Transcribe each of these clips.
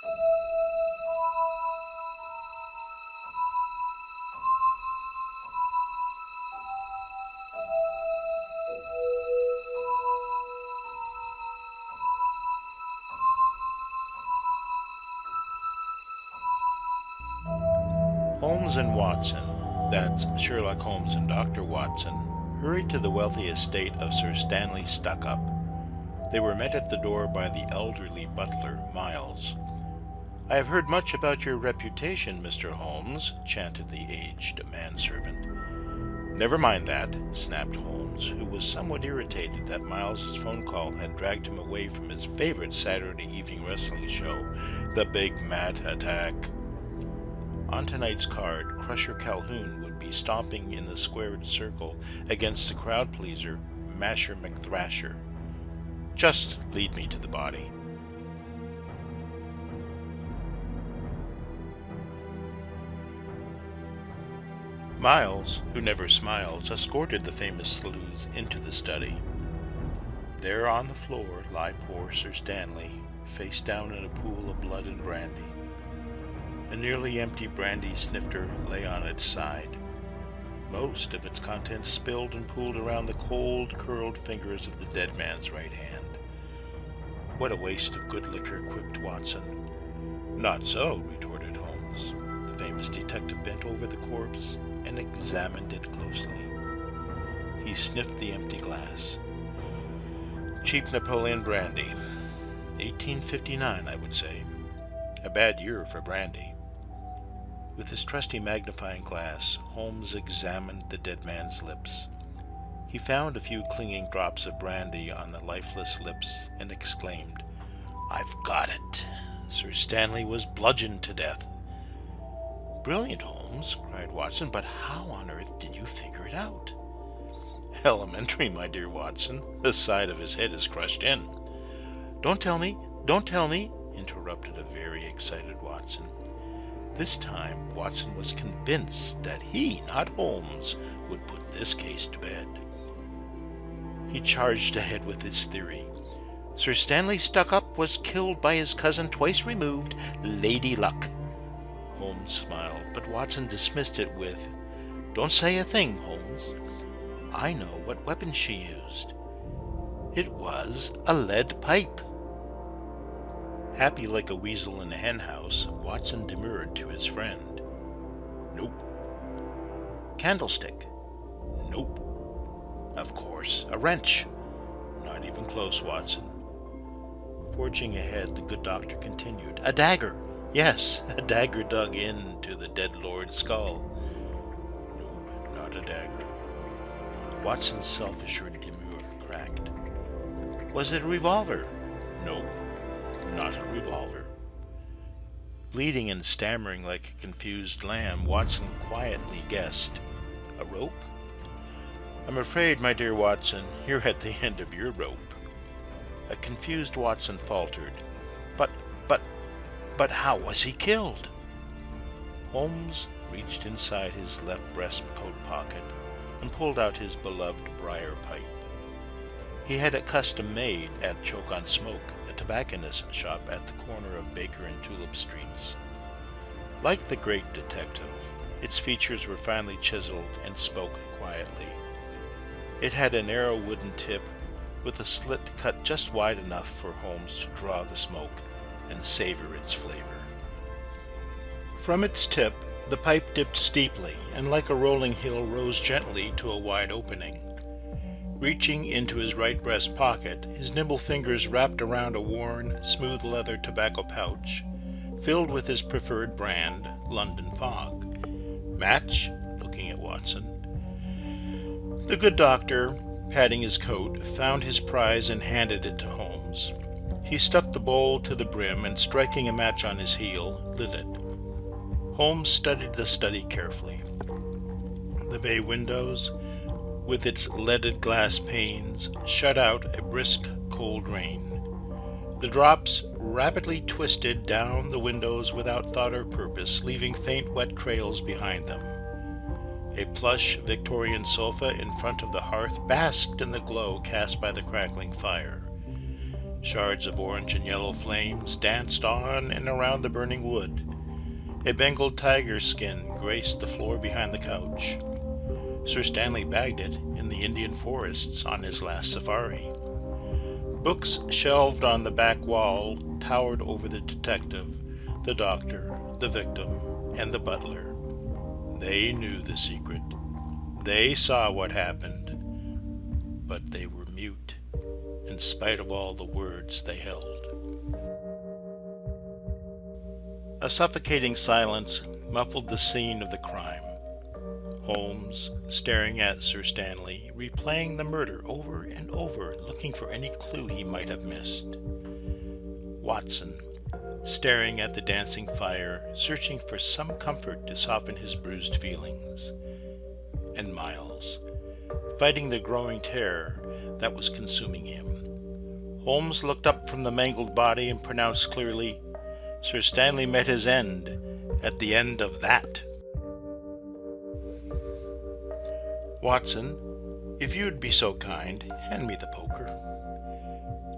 Holmes and Watson, that's Sherlock Holmes and Dr. Watson, hurried to the wealthy estate of Sir Stanley Stuckup. They were met at the door by the elderly butler, Miles. "I have heard much about your reputation, Mr. Holmes," chanted the aged manservant. "Never mind that," snapped Holmes, who was somewhat irritated that Miles's phone call had dragged him away from his favorite Saturday evening wrestling show, The Big Mat Attack. On tonight's card, Crusher Calhoun would be stomping in the squared circle against the crowd pleaser, Masher McThrasher. Just lead me to the body. Miles, who never smiles, escorted the famous sleuths into the study. There on the floor lay poor Sir Stanley, face down in a pool of blood and brandy. A nearly empty brandy snifter lay on its side, most of its contents spilled and pooled around the cold, curled fingers of the dead man's right hand. "What a waste of good liquor," quipped Watson. "Not so," retorted Holmes. The famous detective bent over the corpse and examined it closely. He sniffed the empty glass. "Cheap Napoleon brandy. 1859, I would say. A bad year for brandy." With his trusty magnifying glass, Holmes examined the dead man's lips. He found a few clinging drops of brandy on the lifeless lips and exclaimed, "I've got it. Sir Stanley was bludgeoned to death." "Brilliant, Holmes," cried Watson, "but how on earth did you figure it out?" "Elementary, my dear Watson. The side of his head is crushed in." Don't tell me, interrupted a very excited Watson. This time, Watson was convinced that he, not Holmes, would put this case to bed. He charged ahead with his theory. "Sir Stanley Stuckup was killed by his cousin twice removed, Lady Luck." Holmes smiled, but Watson dismissed it with, "Don't say a thing, Holmes. I know what weapon she used. It was a lead pipe." Happy like a weasel in a henhouse, Watson demurred to his friend. "Nope." "Candlestick?" "Nope." "Of course, a wrench." "Not even close, Watson." Forging ahead, the good doctor continued. "A dagger. Yes, a dagger dug into the dead lord's skull." "Nope, not a dagger." Watson's self-assured demur cracked. "Was it a revolver?" "Nope, not a revolver." Bleeding and stammering like a confused lamb, Watson quietly guessed, "A rope?" "I'm afraid, my dear Watson, you're at the end of your rope." A confused Watson faltered, But how was he killed?" Holmes reached inside his left breast coat pocket and pulled out his beloved briar pipe. He had it custom made at Choke on Smoke, a tobacconist's shop at the corner of Baker and Tulip Streets. Like the great detective, its features were finely chiseled and spoke quietly. It had a narrow wooden tip with a slit cut just wide enough for Holmes to draw the smoke and savor its flavor. From its tip, the pipe dipped steeply and like a rolling hill rose gently to a wide opening. Reaching into his right breast pocket, his nimble fingers wrapped around a worn, smooth leather tobacco pouch, filled with his preferred brand, London Fog. "Match?" looking at Watson. The good doctor, patting his coat, found his prize and handed it to Holmes. He stuffed the bowl to the brim and, striking a match on his heel, lit it. Holmes studied the study carefully. The bay windows, with its leaded glass panes, shut out a brisk, cold rain. The drops rapidly twisted down the windows without thought or purpose, leaving faint wet trails behind them. A plush Victorian sofa in front of the hearth basked in the glow cast by the crackling fire. Shards of orange and yellow flames danced on and around the burning wood. A Bengal tiger skin graced the floor behind the couch. Sir Stanley bagged it in the Indian forests on his last safari. Books shelved on the back wall towered over the detective, the doctor, the victim, and the butler. They knew the secret. They saw what happened, but they were mute, in spite of all the words they held. A suffocating silence muffled the scene of the crime. Holmes, staring at Sir Stanley, replaying the murder over and over, looking for any clue he might have missed. Watson, staring at the dancing fire, searching for some comfort to soften his bruised feelings. And Miles, fighting the growing terror that was consuming him. Holmes looked up from the mangled body and pronounced clearly, "Sir Stanley met his end at the end of that." "Watson, if you'd be so kind, hand me the poker."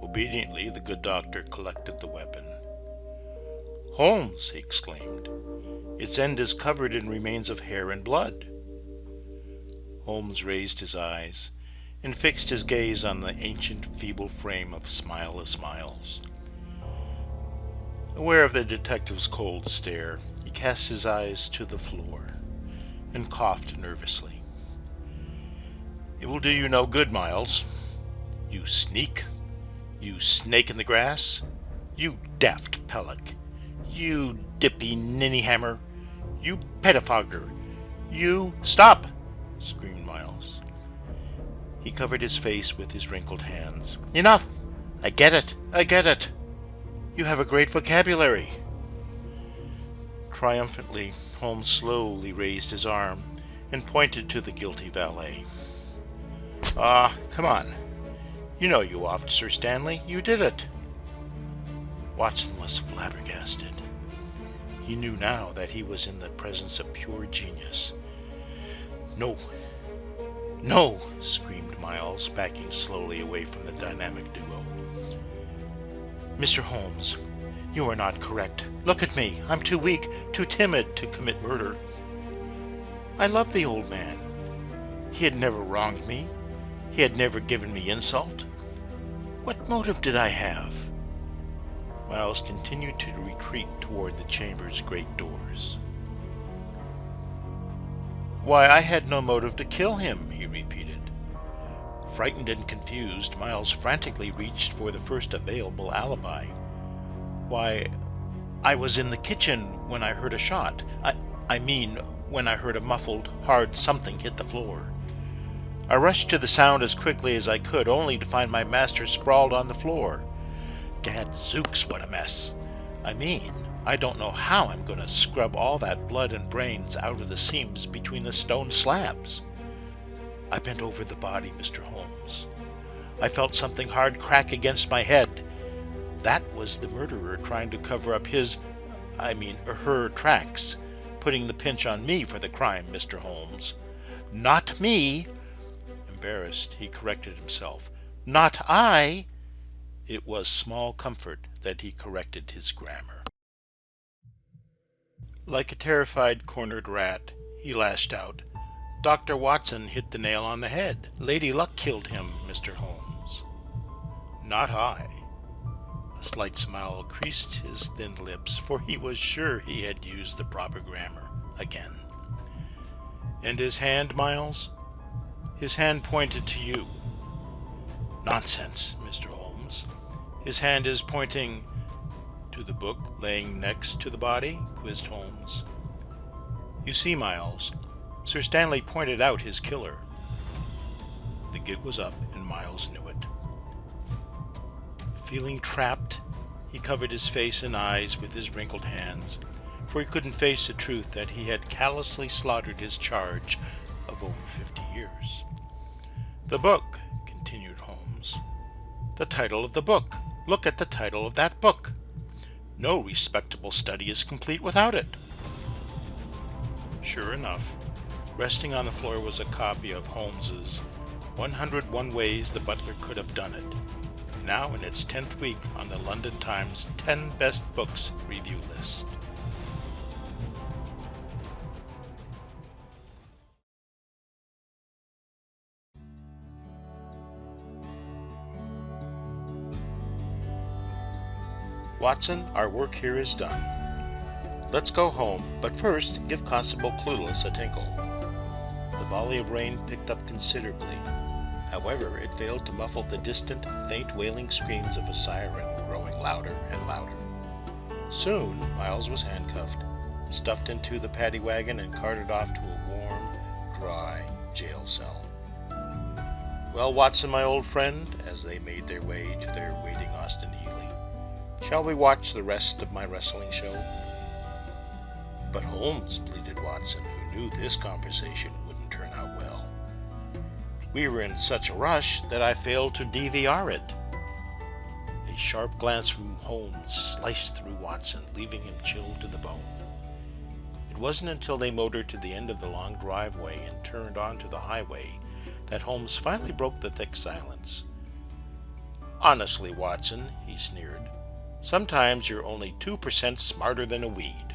Obediently, the good doctor collected the weapon. "Holmes," he exclaimed, "its end is covered in remains of hair and blood." Holmes raised his eyes and fixed his gaze on the ancient, feeble frame of Smileless Miles. Aware of the detective's cold stare, he cast his eyes to the floor and coughed nervously. "It will do you no good, Miles. You sneak. You snake in the grass. You daft pellick. You dippy ninnyhammer. You pettifogger. You—" "Stop!" screamed Miles. He covered his face with his wrinkled hands. "Enough! I get it! I get it! You have a great vocabulary!" Triumphantly, Holmes slowly raised his arm and pointed to the guilty valet. Come on. You know you offed, Sir Stanley. You did it." Watson was flabbergasted. He knew now that he was in the presence of pure genius. "No! No!" screamed Miles, backing slowly away from the dynamic duo. "Mr. Holmes, you are not correct. Look at me. I'm too weak, too timid to commit murder. I loved the old man. He had never wronged me. He had never given me insult. What motive did I have?" Miles continued to retreat toward the chamber's great doors. "Why, I had no motive to kill him," he repeated. Frightened and confused, Miles frantically reached for the first available alibi. "Why, I was in the kitchen when I heard a shot. I mean, when I heard a muffled, hard something hit the floor. I rushed to the sound as quickly as I could, only to find my master sprawled on the floor. Gadzooks, what a mess! I mean, I don't know how I'm going to scrub all that blood and brains out of the seams between the stone slabs. I bent over the body, Mr. Holmes. I felt something hard crack against my head. That was the murderer trying to cover up her tracks, putting the pinch on me for the crime, Mr. Holmes. Not me." Embarrassed, he corrected himself. "Not I." It was small comfort that he corrected his grammar. Like a terrified cornered rat, he lashed out. "Dr. Watson hit the nail on the head. Lady Luck killed him, Mr. Holmes." "Not I." A slight smile creased his thin lips, for he was sure he had used the proper grammar again. "And his hand, Miles?" "His hand pointed to you." "Nonsense, Mr. Holmes. His hand is pointing—" "To the book laying next to the body?" quizzed Holmes. "You see, Miles, Sir Stanley pointed out his killer." The gig was up, and Miles knew it. Feeling trapped, he covered his face and eyes with his wrinkled hands, for he couldn't face the truth that he had callously slaughtered his charge of over 50 years. "The book," continued Holmes. "The title of the book. Look at the title of that book. No respectable study is complete without it." Sure enough, resting on the floor was a copy of Holmes's 101 Ways the Butler Could Have Done It. now in its 10th week on the London Times 10 Best Books review list. Watson, our work here is done. Let's go home, but first give Constable Clueless a tinkle. The volley of rain picked up considerably. However, it failed to muffle the distant, faint wailing screams of a siren growing louder and louder. Soon, Miles was handcuffed, stuffed into the paddy wagon, and carted off to a warm, dry jail cell. Well, Watson, my old friend, as they made their way to their waiting Austin Healey, shall we watch the rest of my wrestling show? But Holmes, pleaded Watson, who knew this conversation wouldn't turn out well. We were in such a rush that I failed to DVR it. A sharp glance from Holmes sliced through Watson, leaving him chilled to the bone. It wasn't until they motored to the end of the long driveway and turned onto the highway that Holmes finally broke the thick silence. Honestly, Watson, he sneered, sometimes you're only 2% smarter than a weed.